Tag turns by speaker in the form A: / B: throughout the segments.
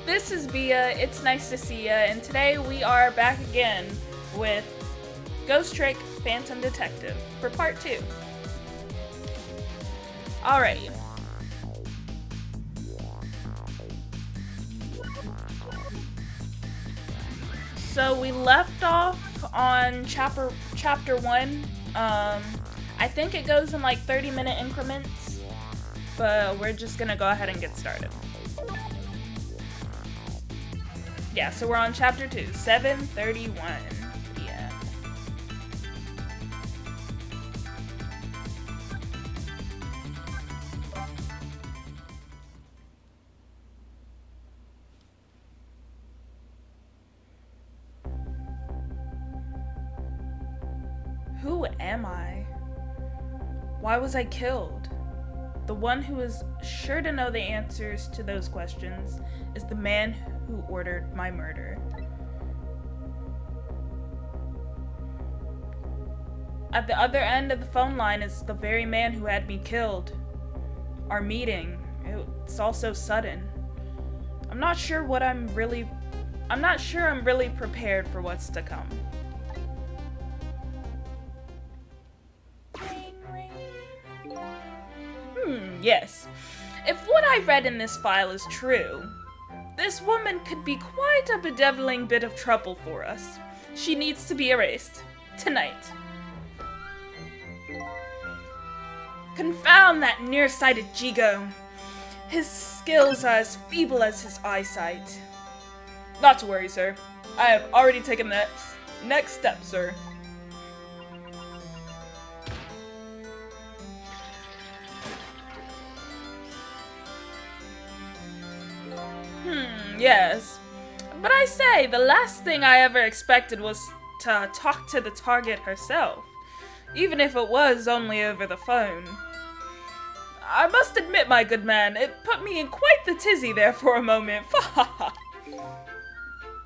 A: This is Bia, it's nice to see ya, and today we are back again with Ghost Trick Phantom Detective for part 2. Alrighty. So we left off on chapter 1. I think it goes in like 30-minute increments, but we're just gonna go ahead and get started. Yeah, so we're on chapter 2, 7:31 p.m. Who am I? Why was I killed? The one who is sure to know the answers to those questions is the man who ordered my murder. At the other end of the phone line is the very man who had me killed. Our meeting, it's all so sudden. I'm not sure I'm really prepared for what's to come. Yes. If what I read in this file is true, this woman could be quite a bedeviling bit of trouble for us. She needs to be erased. Tonight. Confound that nearsighted Jigo. His skills are as feeble as his eyesight. Not to worry, sir. I have already taken that next step, sir. Yes. But I say, the last thing I ever expected was to talk to the target herself, even if it was only over the phone. I must admit, my good man, it put me in quite the tizzy there for a moment.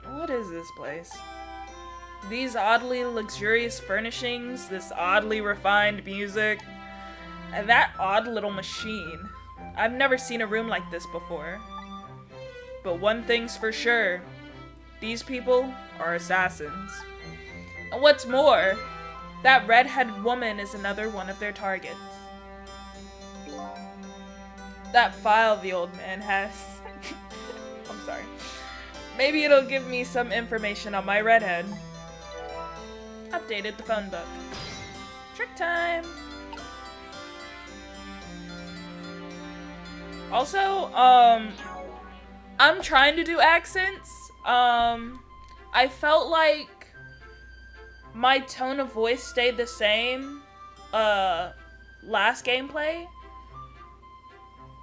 A: What is this place? These oddly luxurious furnishings, this oddly refined music, and that odd little machine. I've never seen a room like this before. But one thing's for sure, these people are assassins. And what's more, that redheaded woman is another one of their targets. That file the old man has. I'm sorry. Maybe it'll give me some information on my redhead. Updated the phone book. Trick time! Also, I'm trying to do accents. I felt like my tone of voice stayed the same last gameplay.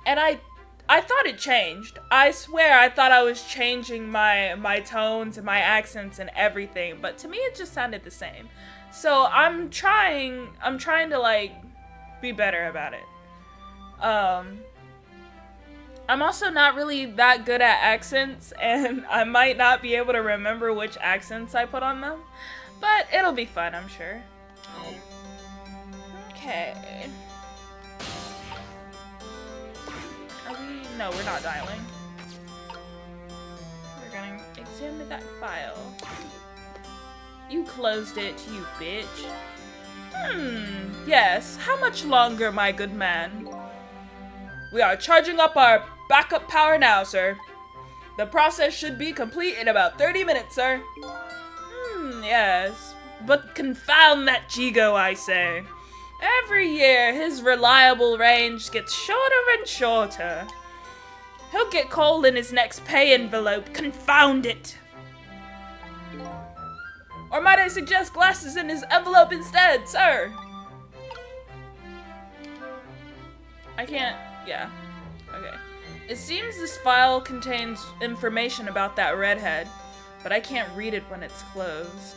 A: And I thought it changed. I swear I thought I was changing my tones and my accents and everything, but to me it just sounded the same. So I'm trying to like be better about it. I'm also not really that good at accents, and I might not be able to remember which accents I put on them, but it'll be fun, I'm sure. Okay. No, we're not dialing. We're gonna examine that file. You closed it, you bitch. Yes. How much longer, my good man? We are charging up our backup power now, sir. The process should be complete in about 30 minutes, sir. Yes. But confound that Jigo, I say. Every year, his reliable range gets shorter and shorter. He'll get coal in his next pay envelope. Confound it. Or might I suggest glasses in his envelope instead, sir? I can't... Yeah. Okay. It seems this file contains information about that redhead, but I can't read it when it's closed.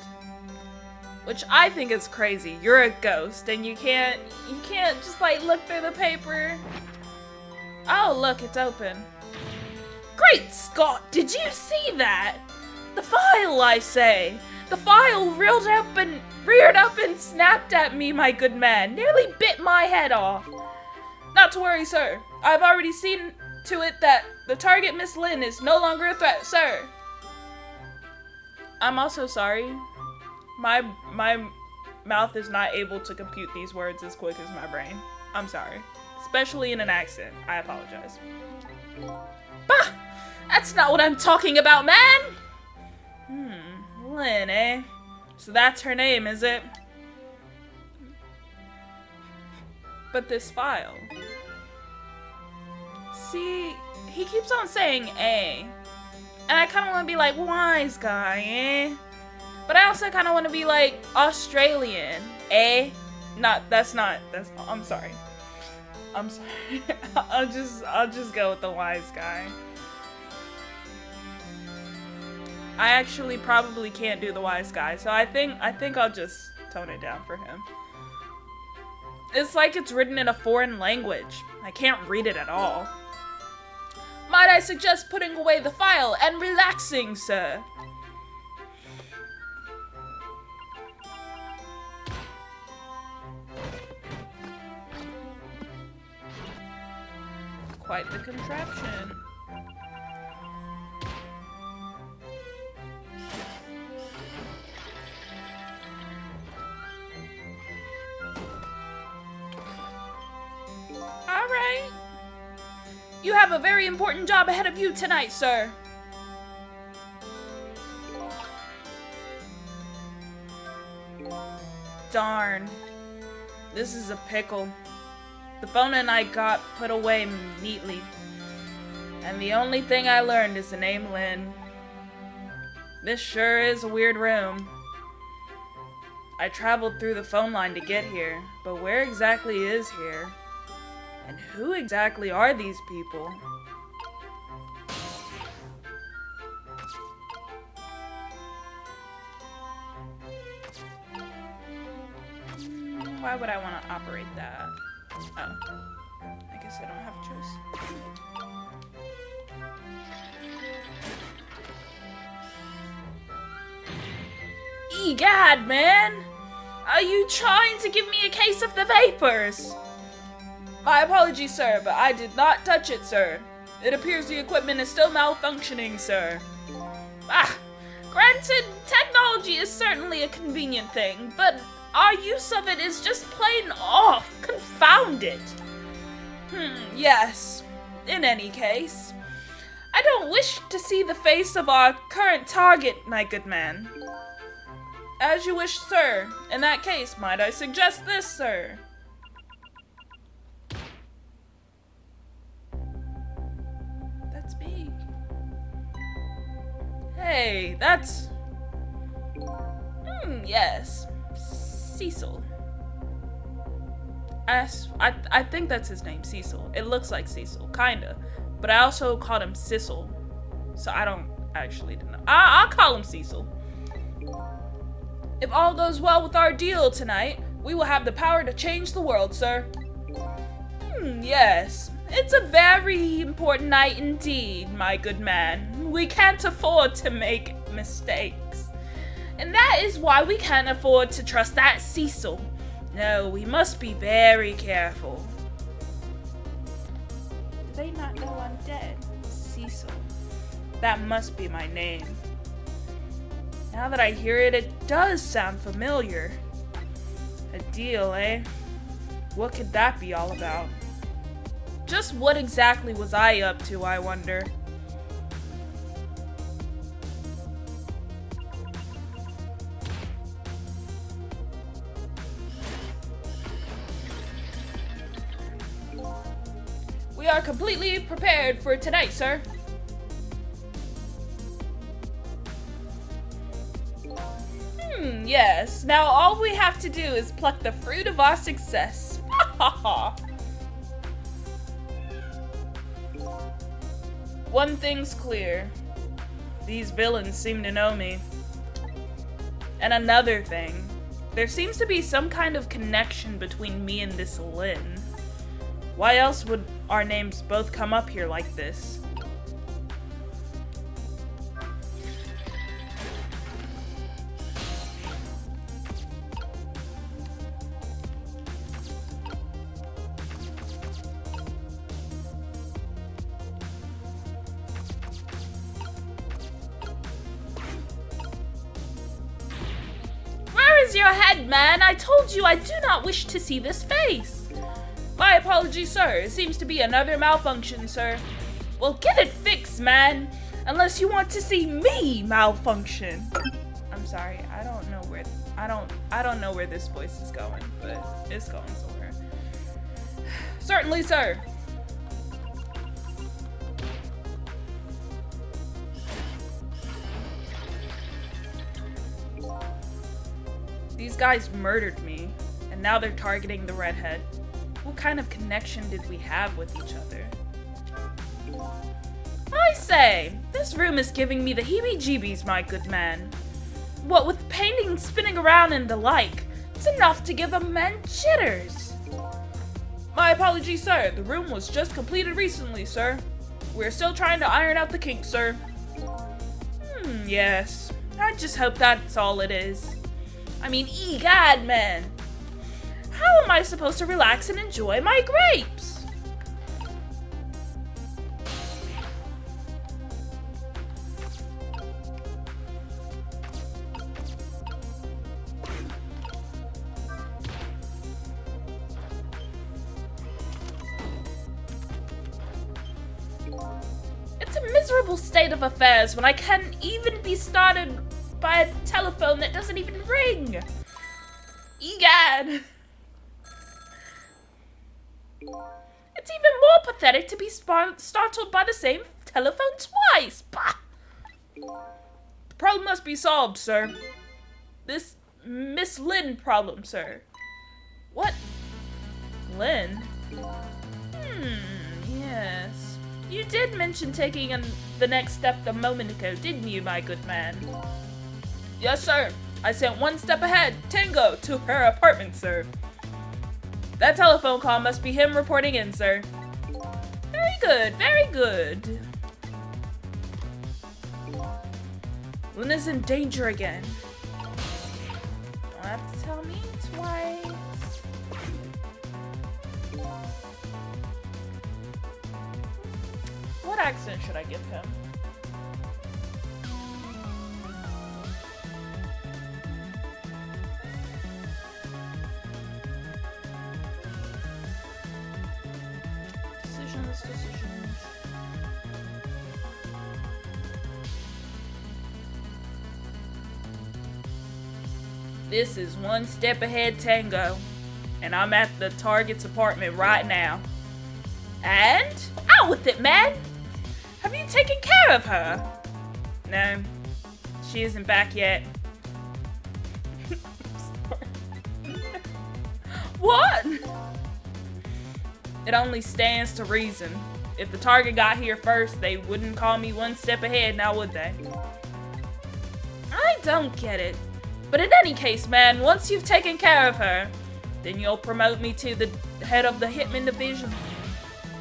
A: Which I think is crazy. You're a ghost and you can't just like look through the paper. Oh, look, it's open. Great Scott, did you see that? The file, I say. The file reared up and snapped at me, my good man. Nearly bit my head off. Not to worry, sir. I've already seen to it that the target, Miss Lynn, is no longer a threat, sir. I'm also sorry. My mouth is not able to compute these words as quick as my brain. I'm sorry. Especially in an accent. I apologize. Bah! That's not what I'm talking about, man! Lynn, eh? So that's her name, is it? But this file... See, he keeps on saying A. And I kind of want to be like, wise guy, eh? But I also kind of want to be like, Australian, eh? I'm sorry. I'm sorry. I'll just go with the wise guy. I actually probably can't do the wise guy, so I think I'll just tone it down for him. It's like it's written in a foreign language. I can't read it at all. Might I suggest putting away the file and relaxing, sir? Quite the contraption. All right. You have a very important job ahead of you tonight, sir. Darn. This is a pickle. The phone and I got put away neatly. And the only thing I learned is the name Lynn. This sure is a weird room. I traveled through the phone line to get here, but where exactly is here? And who exactly are these people? Why would I want to operate that? Oh. I guess I don't have a choice. Egad, man! Are you trying to give me a case of the vapors? My apologies, sir, but I did not touch it, sir. It appears the equipment is still malfunctioning, sir. Granted, technology is certainly a convenient thing, but our use of it is just plain off. Confound it. Yes. In any case, I don't wish to see the face of our current target, my good man. As you wish, sir. In that case, might I suggest this, sir? That's me. Hey, that's... yes. Cecil. I think that's his name, Cecil. It looks like Cecil, kinda. But I also called him Sissel. So I don't actually know. I'll call him Cecil. If all goes well with our deal tonight, we will have the power to change the world, sir. Yes. It's a very important night indeed, my good man. We can't afford to make mistakes. And that is why we can't afford to trust that Cecil. No, we must be very careful. Do they not know I'm dead? Cecil. That must be my name. Now that I hear it, it does sound familiar. A deal, eh? What could that be all about? Just what exactly was I up to, I wonder? We are completely prepared for tonight, sir. Yes. Now all we have to do is pluck the fruit of our success. One thing's clear. These villains seem to know me. And another thing. There seems to be some kind of connection between me and this Lynn. Why else would our names both come up here like this? Where's your head, man? I told you I do not wish to see this face. My apologies, sir. It seems to be another malfunction, sir. Well, get it fixed, man. Unless you want to see me malfunction. I'm sorry. I don't know where this voice is going, but it's going somewhere. Certainly, sir. These guys murdered me, and now they're targeting the redhead. What kind of connection did we have with each other? I say, this room is giving me the heebie-jeebies, my good man. What with paintings spinning around and the like, it's enough to give a man jitters. My apologies, sir. The room was just completed recently, sir. We're still trying to iron out the kinks, sir. Yes. I just hope that's all it is. I mean, egad, man. How am I supposed to relax and enjoy my grapes? It's a miserable state of affairs when I can't even be started by a telephone that doesn't even ring. Egad. It's even more pathetic to be startled by the same telephone twice. Bah! The problem must be solved, sir. This Miss Lynn problem, sir. What? Lynn? Yes. You did mention taking the next step a moment ago, didn't you, my good man? Yes, sir. I sent one step ahead, Tango, to her apartment, sir. That telephone call must be him reporting in, sir. Very good, very good. Lynn is in danger again. Don't have to tell me twice. What accent should I give him? Decisions. This is one step ahead, Tango, and I'm at the target's apartment right now. And out with it, man! Have you taken care of her? No, she isn't back yet. What? It only stands to reason. If the target got here first, they wouldn't call me one step ahead, now would they? I don't get it. But in any case, man, once you've taken care of her, then you'll promote me to the head of the Hitman division.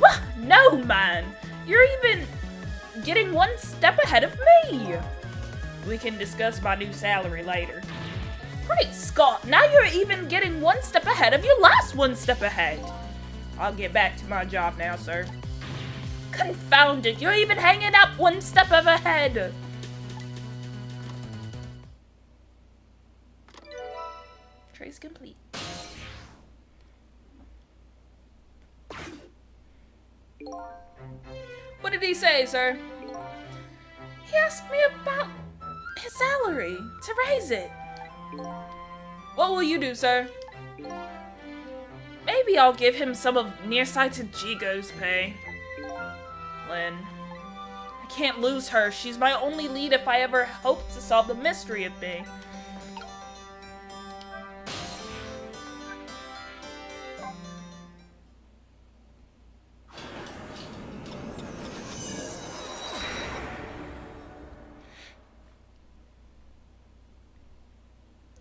A: Well, no, man. You're even getting one step ahead of me. We can discuss my new salary later. Great Scott, now you're even getting one step ahead of your last one step ahead. I'll get back to my job now, sir. Confound it, you're even hanging up one step ahead. Trace complete. What did he say, sir? He asked me about his salary, to raise it. What will you do, sir? Maybe I'll give him some of nearsighted Jigo's pay. Lynn. I can't lose her. She's my only lead if I ever hope to solve the mystery of me.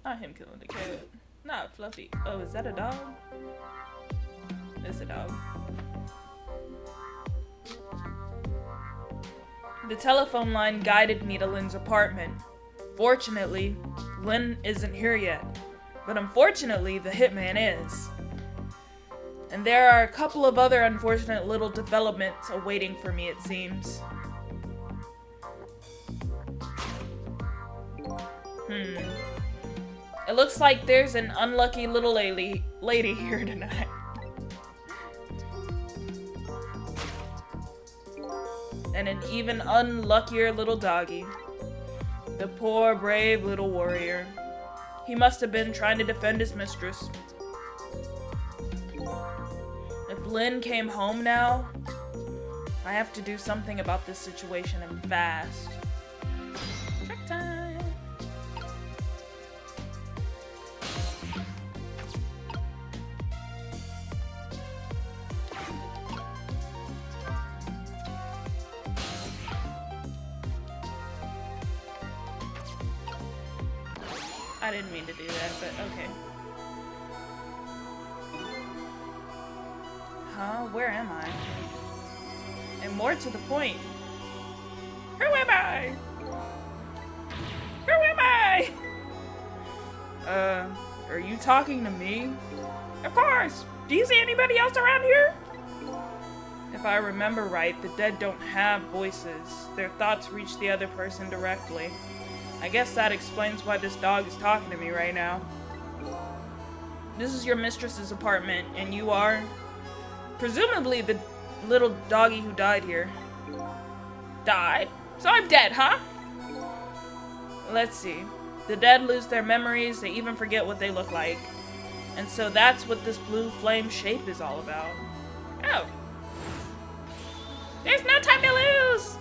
A: Not him killing the cat. Not Fluffy. Oh, is that a dog? It's a dog. The telephone line guided me to Lynn's apartment. Fortunately, Lynn isn't here yet. But unfortunately, the hitman is. And there are a couple of other unfortunate little developments awaiting for me, it seems. It looks like there's an unlucky little lady here tonight. And an even unluckier little doggy. The poor, brave little warrior. He must have been trying to defend his mistress. If Lynn came home now, I have to do something about this situation and fast. Check time. I didn't mean to do that, but okay. Huh? Where am I? And more to the point, who am I? Who am I? Are you talking to me? Of course! Do you see anybody else around here? If I remember right, the dead don't have voices. Their thoughts reach the other person directly. I guess that explains why this dog is talking to me right now. This is your mistress's apartment, and you are, presumably, the little doggy who died here. Died? So I'm dead, huh? Let's see. The dead lose their memories, they even forget what they look like. And so that's what this blue flame shape is all about. Oh. There's no time to lose!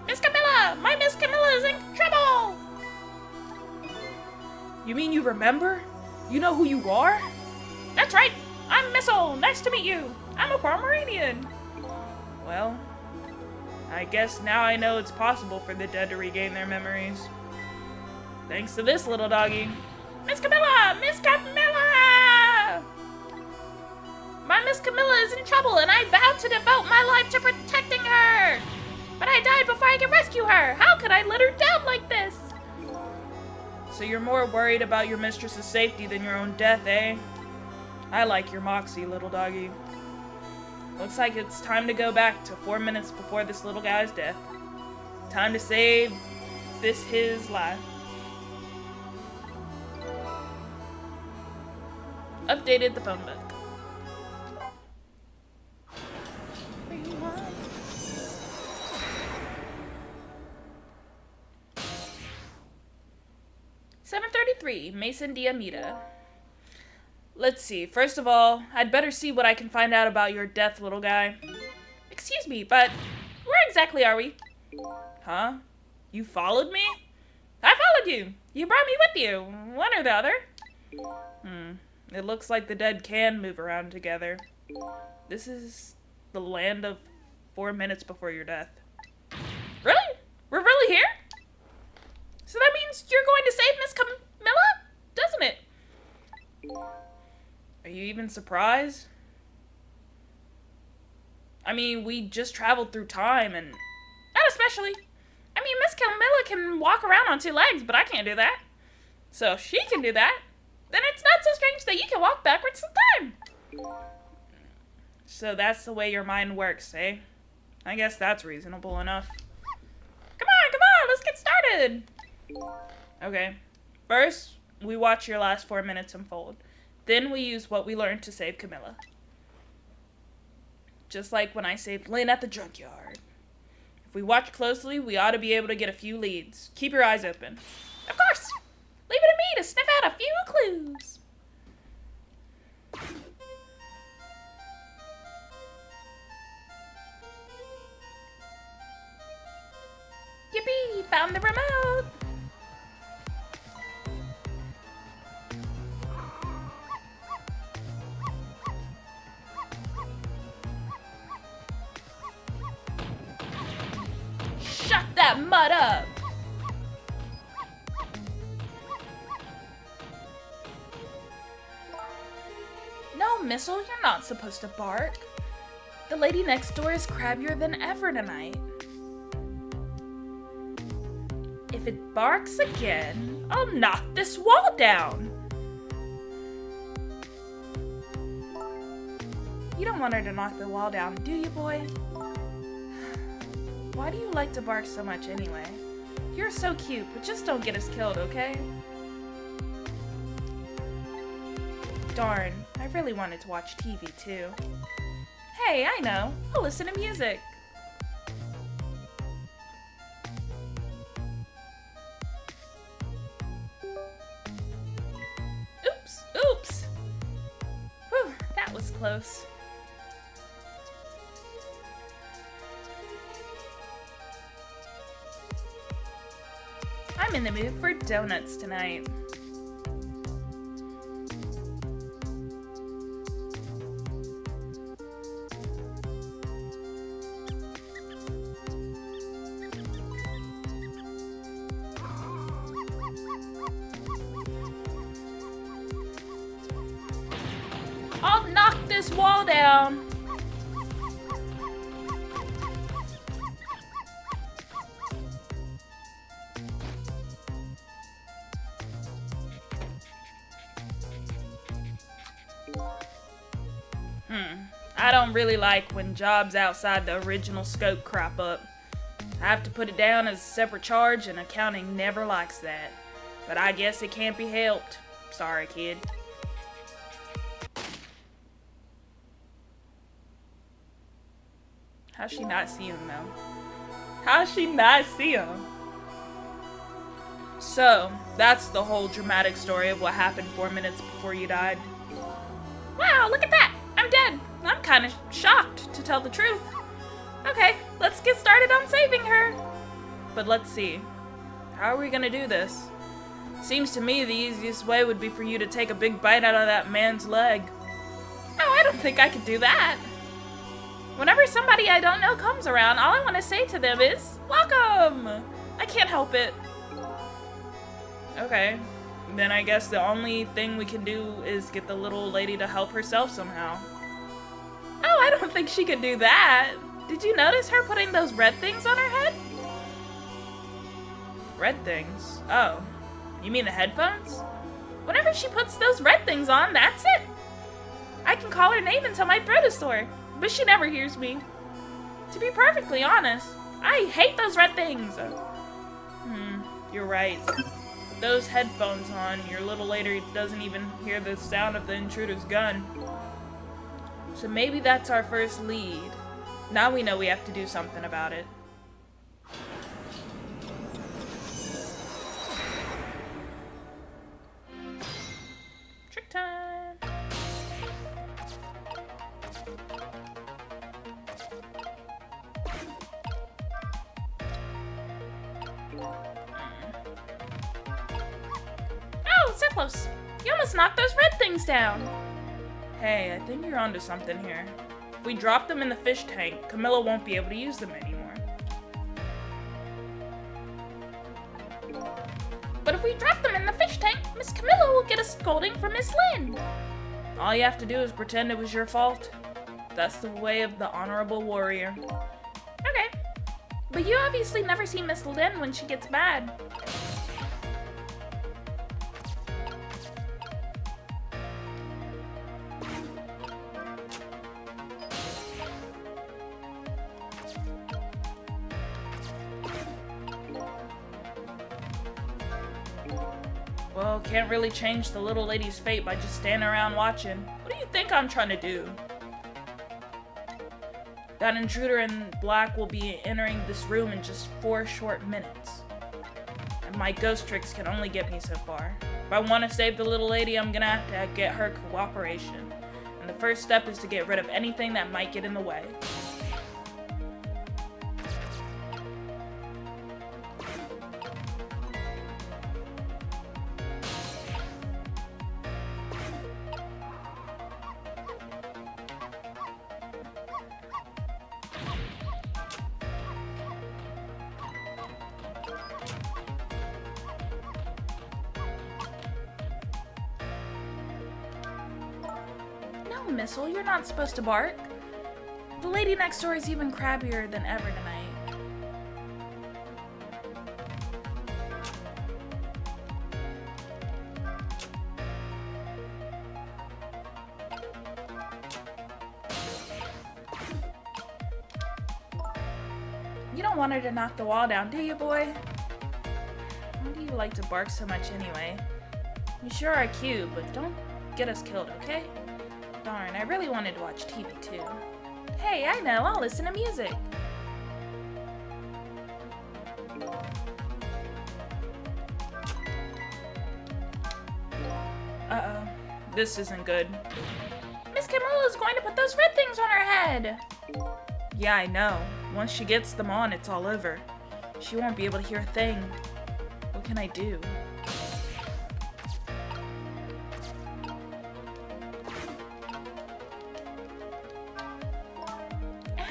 A: Miss Camilla! My Miss Camilla is in trouble! You mean you remember? You know who you are? That's right! I'm Missile! Nice to meet you! I'm a Pomeranian! Well, I guess now I know it's possible for the dead to regain their memories. Thanks to this little doggy. Miss Camilla! Miss Camilla! My Miss Camilla is in trouble and I vowed to devote my life to protecting her! But I died before I could rescue her! How could I let her down like this? So you're more worried about your mistress's safety than your own death, eh? I like your moxie, little doggy. Looks like it's time to go back to 4 minutes before this little guy's death. Time to save his life. Updated the phone book. 7:33, Mason Diamita. Let's see. First of all, I'd better see what I can find out about your death, little guy. Excuse me, but where exactly are we? Huh? You followed me? I followed you. You brought me with you. One or the other. It looks like the dead can move around together. This is the land of 4 minutes before your death. Really? We're really here? So that means you're going to save Miss Camilla? Doesn't it? Are you even surprised? I mean, we just traveled through time and... Not especially. I mean, Miss Camilla can walk around on 2 legs, but I can't do that. So if she can do that, then it's not so strange that you can walk backwards in time. So that's the way your mind works, eh? I guess that's reasonable enough. Come on, let's get started. Okay. First, we watch your last 4 minutes unfold. Then we use what we learned to save Camilla. Just like when I saved Lynn at the junkyard. If we watch closely, we ought to be able to get a few leads. Keep your eyes open. Of course! Leave it to me to sniff out a few clues. Yippee! Found the remote! Shut that mud up! No, Missile, you're not supposed to bark. The lady next door is crabbier than ever tonight. If it barks again, I'll knock this wall down. You don't want her to knock the wall down, do you, boy? Why do you like to bark so much anyway? You're so cute, but just don't get us killed, okay? Darn, I really wanted to watch TV too. Hey, I know. I'll listen to music. Oops. Whew, that was close. I'm in the mood for donuts tonight. I'll knock this wall down. I don't really like when jobs outside the original scope crop up. I have to put it down as a separate charge, and accounting never likes that. But I guess it can't be helped. Sorry, kid. How's she not see him, though? How's she not see him? So, that's the whole dramatic story of what happened 4 minutes before you died. Wow, look at that! I'm dead. I'm kind of shocked, to tell the truth. Okay, let's get started on saving her. But let's see. How are we gonna do this? Seems to me the easiest way would be for you to take a big bite out of that man's leg. Oh, I don't think I could do that. Whenever somebody I don't know comes around, all I want to say to them is, welcome! I can't help it. Okay, then I guess the only thing we can do is get the little lady to help herself somehow. Oh, I don't think she could do that. Did you notice her putting those red things on her head? Red things? Oh, you mean the headphones? Whenever she puts those red things on, that's it. I can call her name until my throat is sore, but she never hears me. To be perfectly honest, I hate those red things. You're right. With those headphones on, your little lady doesn't even hear the sound of the intruder's gun. So maybe that's our first lead. Now we know we have to do something about it. Trick time! Oh, so close! You almost knocked those red things down! Hey, I think you're onto something here. If we drop them in the fish tank, Camilla won't be able to use them anymore. But if we drop them in the fish tank, Miss Camilla will get a scolding from Miss Lynn. All you have to do is pretend it was your fault. That's the way of the honorable warrior. Okay. But you obviously never see Miss Lynn when she gets mad. Well, can't really change the little lady's fate by just standing around watching. What do you think I'm trying to do? That intruder in black will be entering this room in just 4 short minutes. And my ghost tricks can only get me so far. If I want to save the little lady, I'm gonna have to get her cooperation. And the first step is to get rid of anything that might get in the way. No, Missile, you're not supposed to bark. The lady next door is even crabbier than ever tonight. You don't want her to knock the wall down, do you, boy? Why do you like to bark so much anyway? You sure are cute, but don't get us killed, okay? Darn, I really wanted to watch TV too. Hey, I know, I'll listen to music. Uh-oh, this isn't good. Miss Camilla's going to put those red things on her head. Yeah, I know. Once she gets them on, it's all over. She won't be able to hear a thing. What can I do?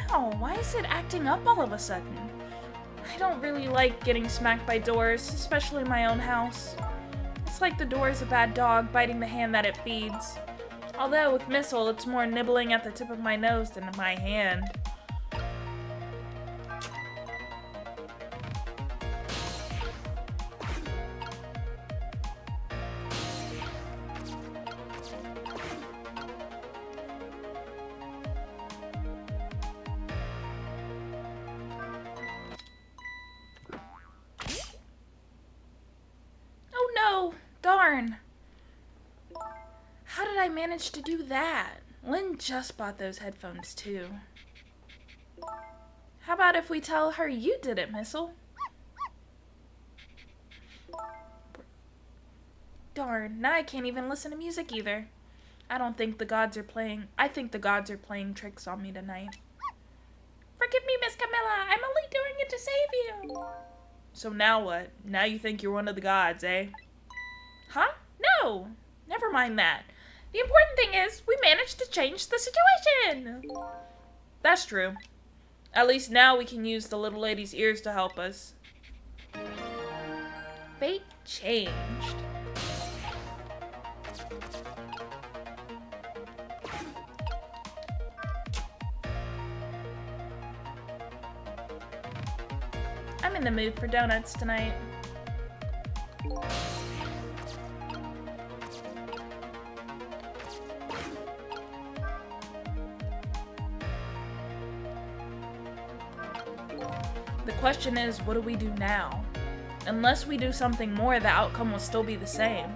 A: Ow, why is it acting up all of a sudden? I don't really like getting smacked by doors, especially my own house. It's like the door is a bad dog biting the hand that it feeds. Although with Missile, it's more nibbling at the tip of my nose than my hand. Oh no! Darn! How did I manage to do that? Lynn just bought those headphones too. How about if we tell her you did it, Missile? Darn, now I can't even listen to music either. I think the gods are playing tricks on me tonight. Forgive me, Miss Camilla. I'm only doing it to save you. So now what? Now you think you're one of the gods, eh? Huh? No! Never mind that. The important thing is, we managed to change the situation! That's true. At least now we can use the little lady's ears to help us. Fate changed. I'm in the mood for donuts tonight. The question is, what do we do now? Unless we do something more, the outcome will still be the same.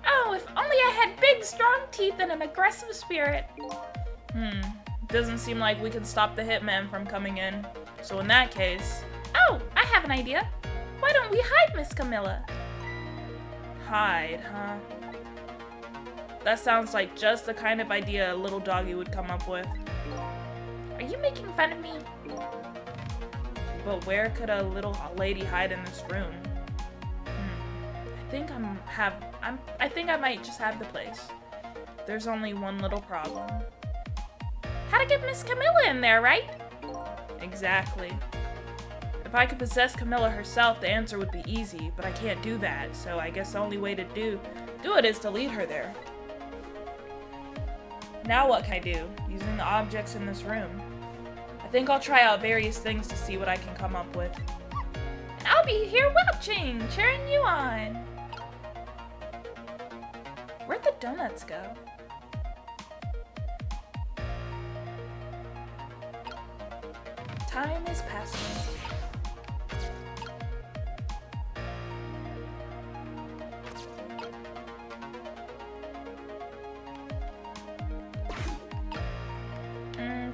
A: Oh, if only I had big, strong teeth and an aggressive spirit. Doesn't seem like we can stop the hitman from coming in. So in that case... Oh, I have an idea. Why don't we hide Miss Camilla? Hide, huh? That sounds like just the kind of idea a little doggy would come up with. Are you making fun of me? But where could a little lady hide in this room? I think I might just have the place. There's only one little problem. How to get Miss Camilla in there, right? Exactly. If I could possess Camilla herself, the answer would be easy, but I can't do that, so I guess the only way to do it is to lead her there. Now what can I do, using the objects in this room? I think I'll try out various things to see what I can come up with. And I'll be here watching, cheering you on. Where'd the donuts go? Time is passing.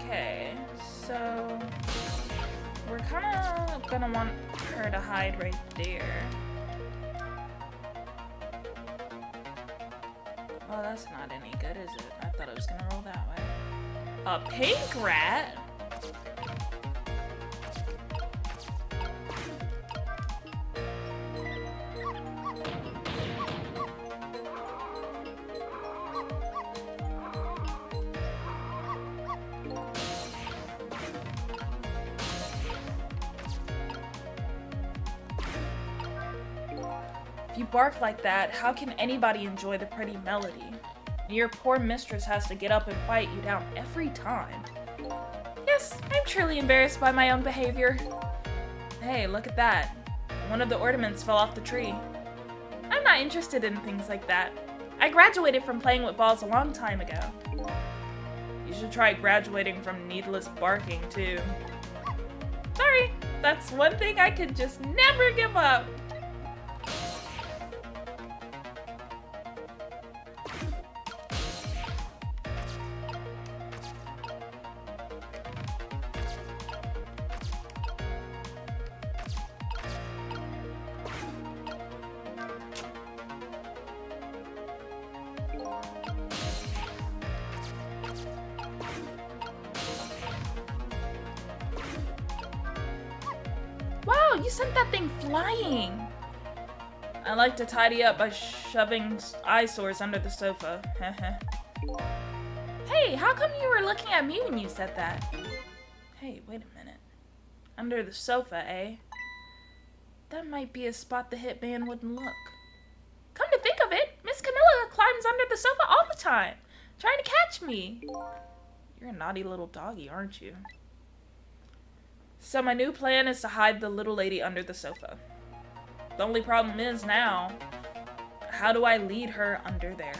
A: Okay, so we're kind of gonna want her to hide right there. Well, that's not any good, is it? I thought it was gonna roll that way. A pink rat? If you bark like that, how can anybody enjoy the pretty melody? Your poor mistress has to get up and quiet you down every time. Yes, I'm truly embarrassed by my own behavior. Hey, look at that. One of the ornaments fell off the tree. I'm not interested in things like that. I graduated from playing with balls a long time ago. You should try graduating from needless barking, too. Sorry, that's one thing I could just never give up. sent that thing flying? I like to tidy up by shoving eyesores under the sofa. Hey, how come you were looking at me when you said that? Hey, wait a minute. Under the sofa, eh? That might be a spot the hitman wouldn't look. Come to think of it, Miss Camilla climbs under the sofa all the time, trying to catch me. You're a naughty little doggy, aren't you? So my new plan is to hide the little lady under the sofa. The only problem is now, how do I lead her under there?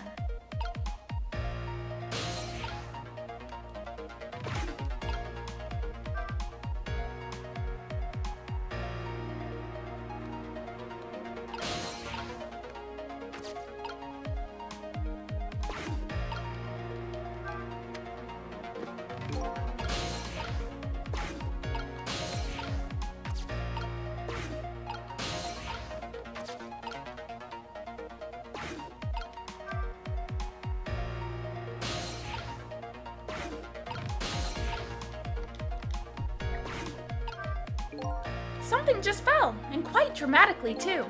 A: Something just fell, and quite dramatically too.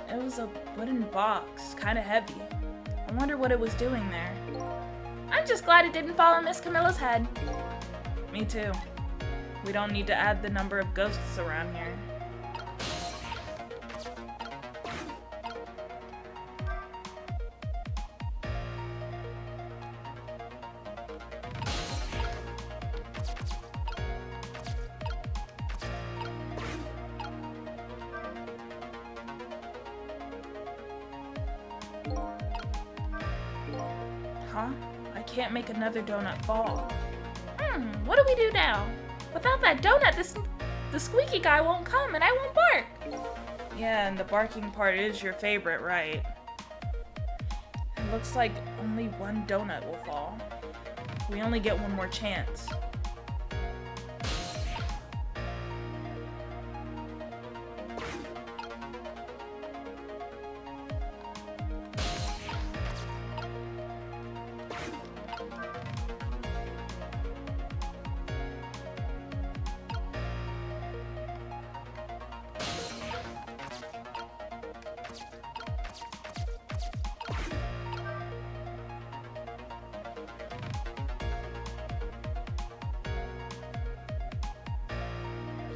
A: It was a wooden box, kind of heavy. I wonder what it was doing there. I'm just glad it didn't fall on Miss Camilla's head. Me too. We don't need to add the number of ghosts around here. Huh? I can't make another donut fall. What do we do now? Without that donut, the squeaky guy won't come and I won't bark. Yeah, and the barking part is your favorite, right? It looks like only one donut will fall. We only get one more chance.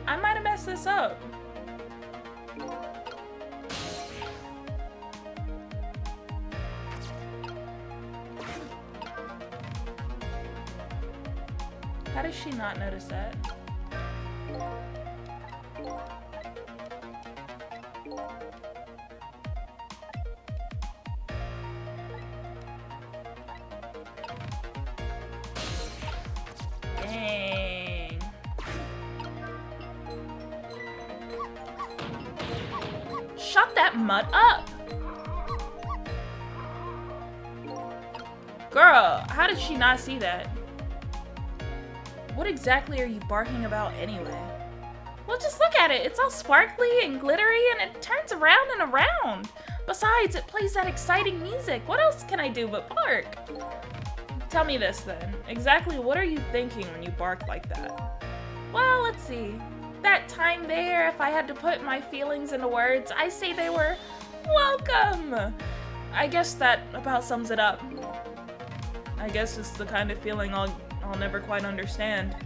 A: I might have messed this up. How does she not notice that? Dang. Shut that mud up! Girl, how did she not see that? What exactly are you barking about anyway? Well, just look at it. It's all sparkly and glittery and it turns around and around. Besides, it plays that exciting music. What else can I do but bark? Tell me this then. Exactly what are you thinking when you bark like that? Well, let's see. That time there, if I had to put my feelings into words, I say they were welcome. I guess that about sums it up. I guess it's the kind of feeling I'll never quite understand.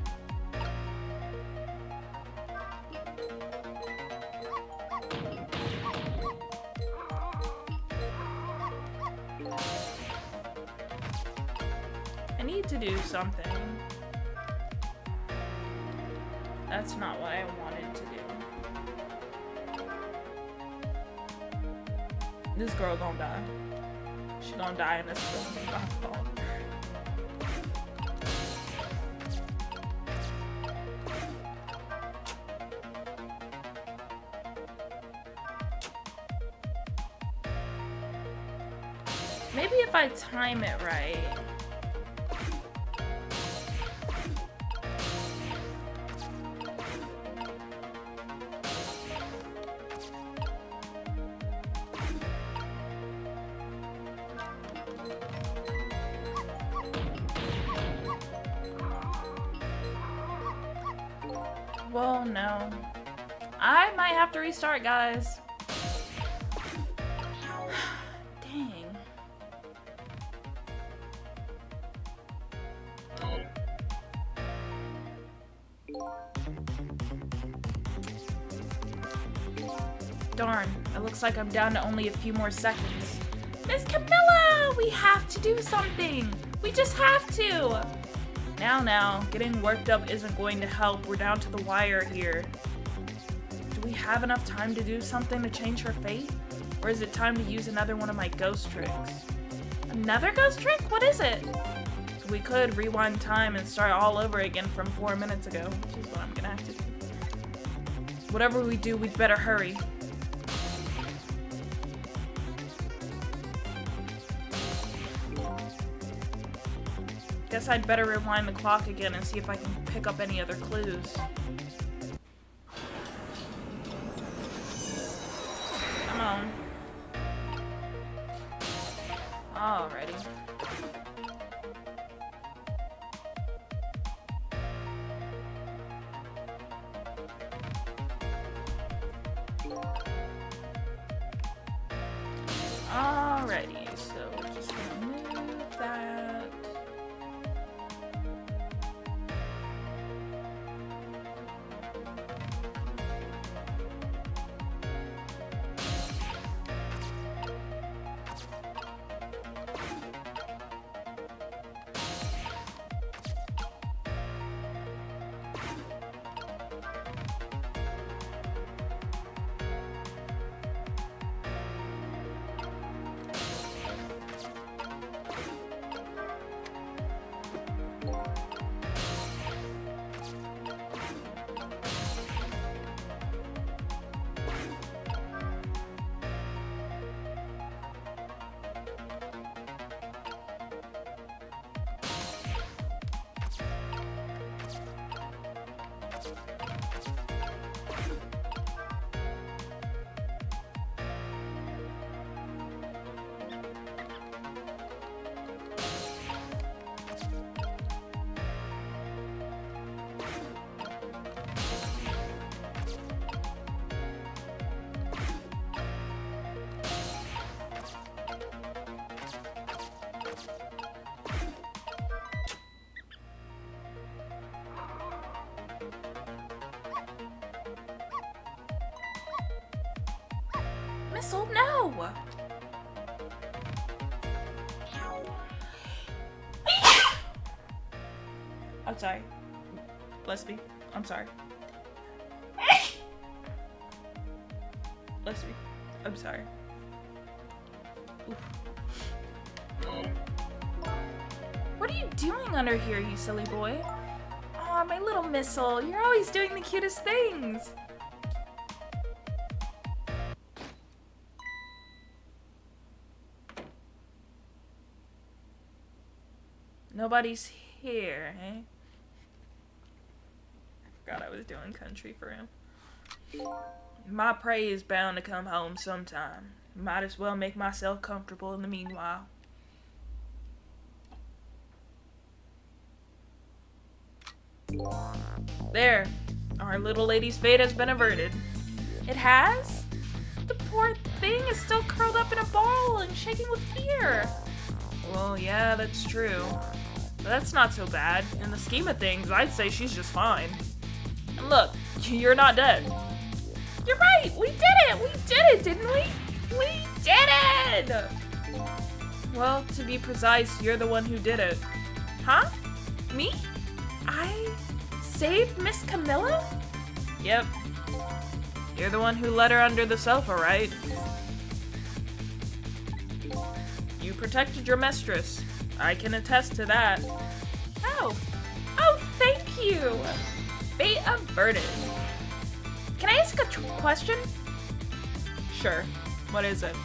A: I need to do something. That's not what I wanted to do. This girl gonna die. She gonna die in this film. It's my fault. Maybe if I time it right. Well, no. I might have to restart, guys. Dang. Darn, it looks like I'm down to only a few more seconds. Miss Camilla, we have to do something. We just have to. Now, getting worked up isn't going to help. We're down to the wire here. Do we have enough time to do something to change her fate? Or is it time to use another one of my ghost tricks? Another ghost trick? What is it? We could rewind time and start all over again from 4 minutes ago, which is what I'm gonna have to do. Whatever we do, we'd better hurry. Guess I'd better rewind the clock again and see if I can pick up any other clues. Come on. Alrighty. Alrighty, so we're just gonna move that. Missile, no! I'm sorry. Bless me. I'm sorry. Bless me. I'm sorry. Oof. What are you doing under here, you silly boy? Aw, my little Missile. You're always doing the cutest things. Nobody's here, eh? I forgot I was doing country for him. My prey is bound to come home sometime. Might as well make myself comfortable in the meanwhile. There. Our little lady's fate has been averted. It has? The poor thing is still curled up in a ball and shaking with fear. Well, yeah, that's true. But that's not so bad. In the scheme of things, I'd say she's just fine. And look, you're not dead. You're right! We did it! We did it, didn't we? We did it! Well, to be precise, you're the one who did it. Huh? Me? I saved Miss Camilla? Yep. You're the one who let her under the sofa, right? You protected your mistress. I can attest to that. Oh. Oh, thank you. Fate averted. Can I ask a question? Sure. What is it?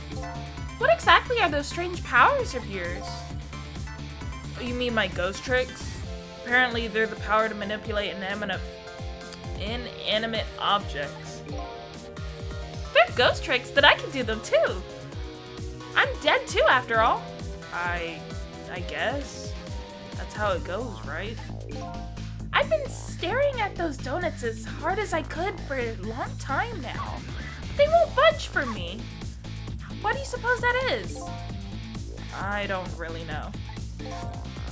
A: What exactly are those strange powers of yours? Oh, you mean my ghost tricks? Apparently, they're the power to manipulate inanimate objects. They're ghost tricks, then I can do them too. I'm dead too, after all. I guess. That's how it goes, right? I'm I've been staring at those donuts as hard as I could for a long time now. They won't budge for me. What do you suppose that is? I don't really know.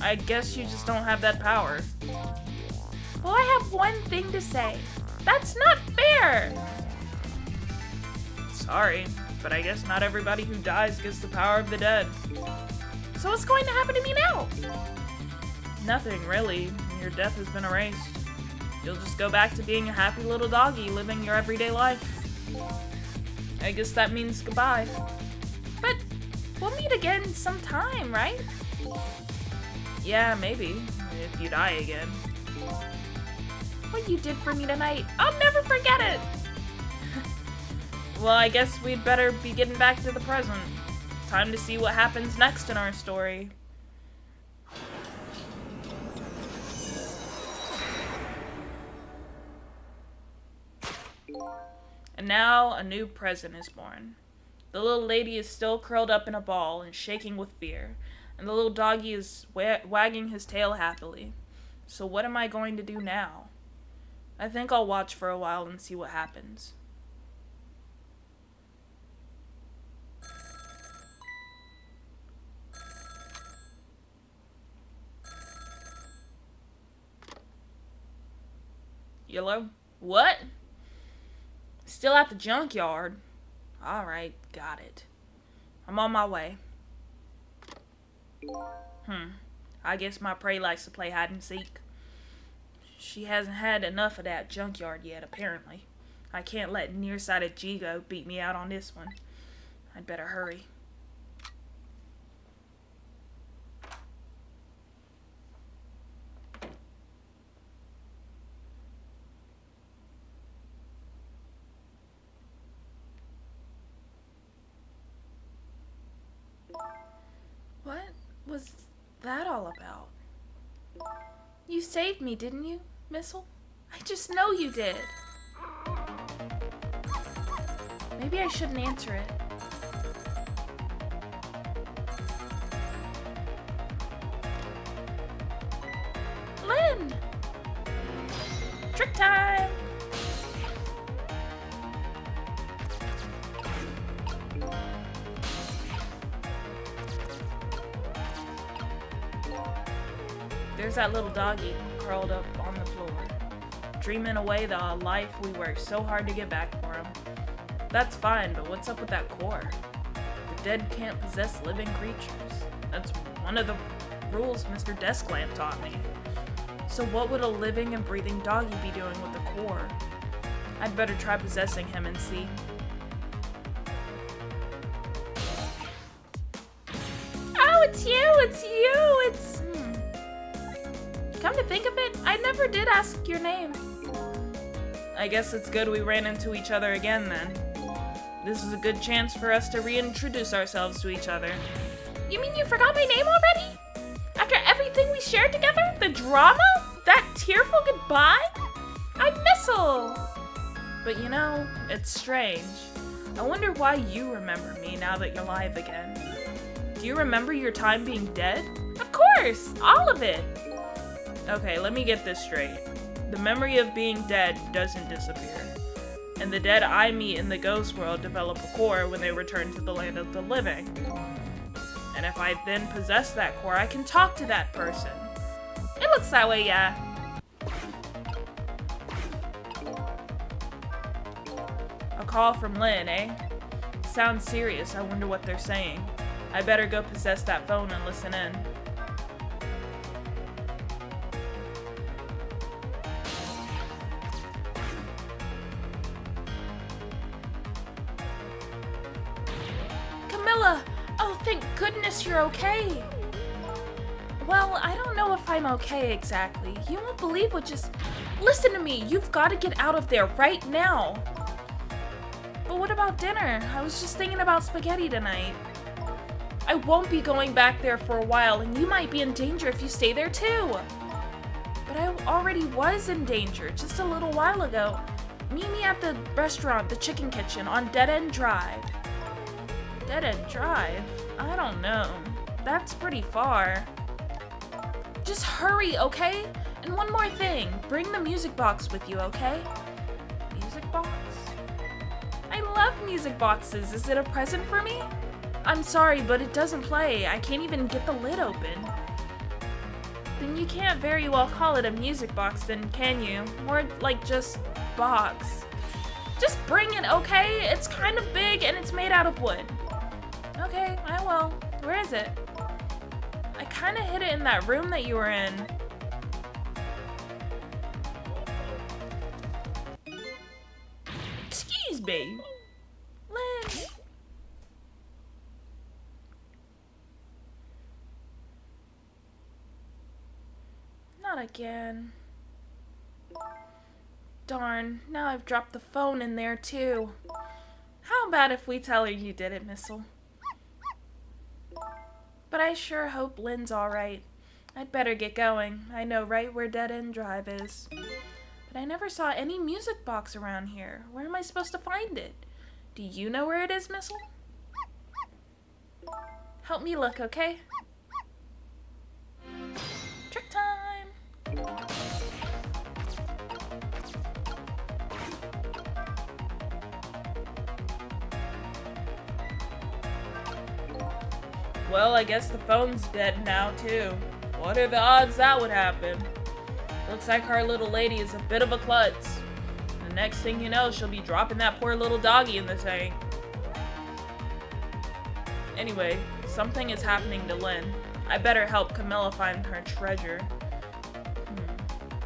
A: I guess you just don't have that power. Well, I have one thing to say. That's not fair! Sorry, but I guess not everybody who dies gets the power of the dead. So what's going to happen to me now? Nothing, really. Your death has been erased. You'll just go back to being a happy little doggy living your everyday life. I guess that means goodbye. But we'll meet again sometime, right? Yeah, maybe. If you die again. What you did for me tonight, I'll never forget it! Well, I guess we'd better be getting back to the present. Time to see what happens next in our story. And now a new present is born. The little lady is still curled up in a ball and shaking with fear, and the little doggy is wagging his tail happily. So what am I going to do now? I think I'll watch for a while and see what happens. Yellow? What? Still at the junkyard? Alright, got it. I'm on my way. I guess my prey likes to play hide and seek. She hasn't had enough of that junkyard yet, apparently. I can't let nearsighted Jigo beat me out on this one. I'd better hurry. What was that all about? You saved me, didn't you, Missile? I just know you did. Maybe I shouldn't answer it. Lynn! Trick time! There's that little doggy curled up on the floor, dreaming away the life we worked so hard to get back for him. That's fine, but what's up with that core? The dead can't possess living creatures. That's one of the rules Mr. Desklamp taught me. So what would a living and breathing doggy be doing with the core? I'd better try possessing him and see. Oh, it's you! Come to think of it, I never did ask your name. I guess it's good we ran into each other again then. This is a good chance for us to reintroduce ourselves to each other. You mean you forgot my name already? After everything we shared together? The drama? That tearful goodbye? I'm Missile! But you know, it's strange. I wonder why you remember me now that you're alive again. Do you remember your time being dead? Of course! All of it! Okay, let me get this straight. The memory of being dead doesn't disappear. And the dead I meet in the ghost world develop a core when they return to the land of the living. And if I then possess that core, I can talk to that person. It looks that way, yeah. A call from Lynn, eh? Sounds serious. I wonder what they're saying. I better go possess that phone and listen in. Camilla! Oh, thank goodness you're okay! Well, I don't know if I'm okay exactly. You won't believe what just... Listen to me! You've got to get out of there right now! But what about dinner? I was just thinking about spaghetti tonight. I won't be going back there for a while, and you might be in danger if you stay there too! But I already was in danger just a little while ago. Meet me at the restaurant, the Chicken Kitchen, on Dead End Drive. Dead End Drive? I don't know. That's pretty far. Just hurry, okay? And one more thing, bring the music box with you, okay? Music box? I love music boxes. Is it a present for me? I'm sorry, but it doesn't play. I can't even get the lid open. Then you can't very well call it a music box then, can you? More like just box. Just bring it, okay? It's kind of big and it's made out of wood. Okay, I will. Where is it? I kind of hid it in that room that you were in. Excuse me. Lynn. Not again. Darn, now I've dropped the phone in there too. How about if we tell her you did it, Missile? But I sure hope Lynn's alright. I'd better get going. I know right where Dead End Drive is. But I never saw any music box around here. Where am I supposed to find it? Do you know where it is, Missile? Help me look, okay? Trick time! Well, I guess the phone's dead now, too. What are the odds that would happen? Looks like our little lady is a bit of a klutz. The next thing you know, she'll be dropping that poor little doggy in the tank. Anyway, something is happening to Lynn. I better help Camilla find her treasure.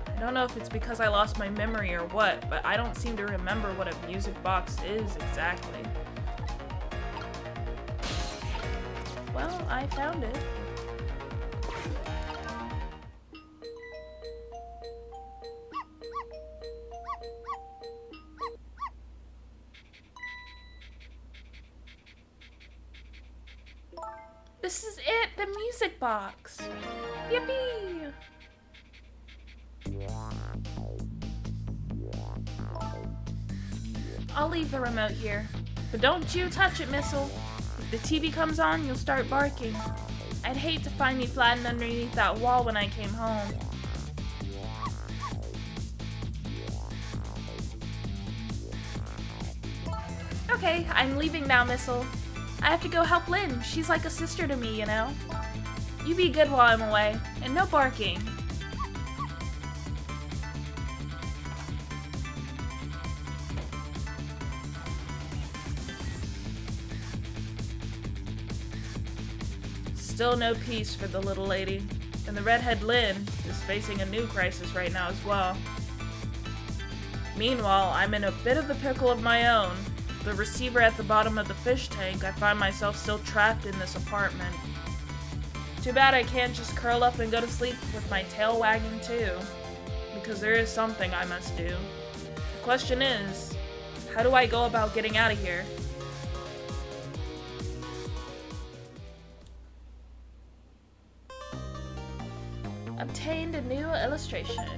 A: I don't know if it's because I lost my memory or what, but I don't seem to remember what a music box is exactly. Well, I found it. This is it, the music box. Yippee! I'll leave the remote here, but don't you touch it, Missile. If the TV comes on, you'll start barking. I'd hate to find you flattened underneath that wall when I came home. Okay, I'm leaving now, Missile. I have to go help Lynn. She's like a sister to me, you know? You be good while I'm away, and no barking. Still no peace for the little lady, and the redhead Lynn is facing a new crisis right now as well. Meanwhile, I'm in a bit of a pickle of my own. The receiver at the bottom of the fish tank, I find myself still trapped in this apartment. Too bad I can't just curl up and go to sleep with my tail wagging too, because there is something I must do. The question is, how do I go about getting out of here? Obtained a new illustration.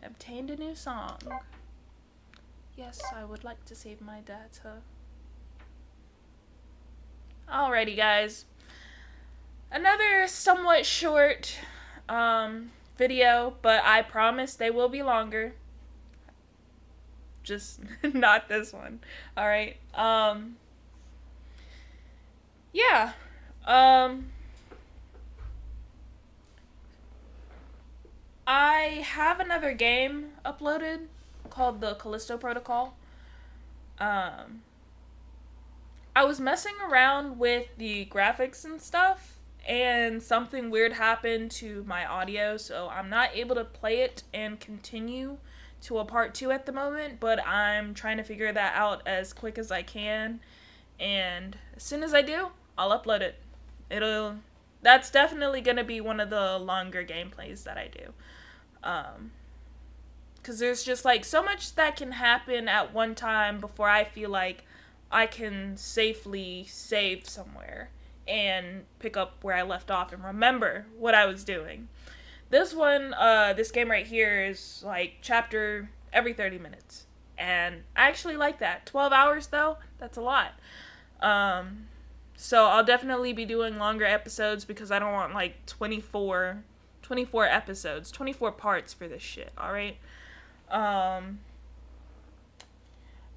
A: Obtained a new song. Yes, I would like to save my data. Alrighty, guys. Another somewhat short video, but I promise they will be longer. Just not this one. Alright. Yeah. I have another game uploaded called the Callisto Protocol. I was messing around with the graphics and stuff, and something weird happened to my audio, so I'm not able to play it and continue to a part 2 at the moment, but I'm trying to figure that out as quick as I can, and as soon as I do, I'll upload it. That's definitely gonna be one of the longer gameplays that I do. Because there's just like so much that can happen at one time before I feel like I can safely save somewhere and pick up where I left off and remember what I was doing. This one, this game right here is like chapter every 30 minutes. And I actually like that. 12 hours though, that's a lot. So I'll definitely be doing longer episodes because I don't want like 24 24 episodes, 24 parts for this shit, alright? But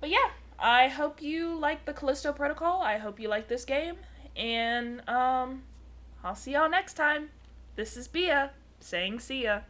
A: yeah, I hope you like the Callisto Protocol. I hope you like this game. And, I'll see y'all next time. This is Bia, saying see ya.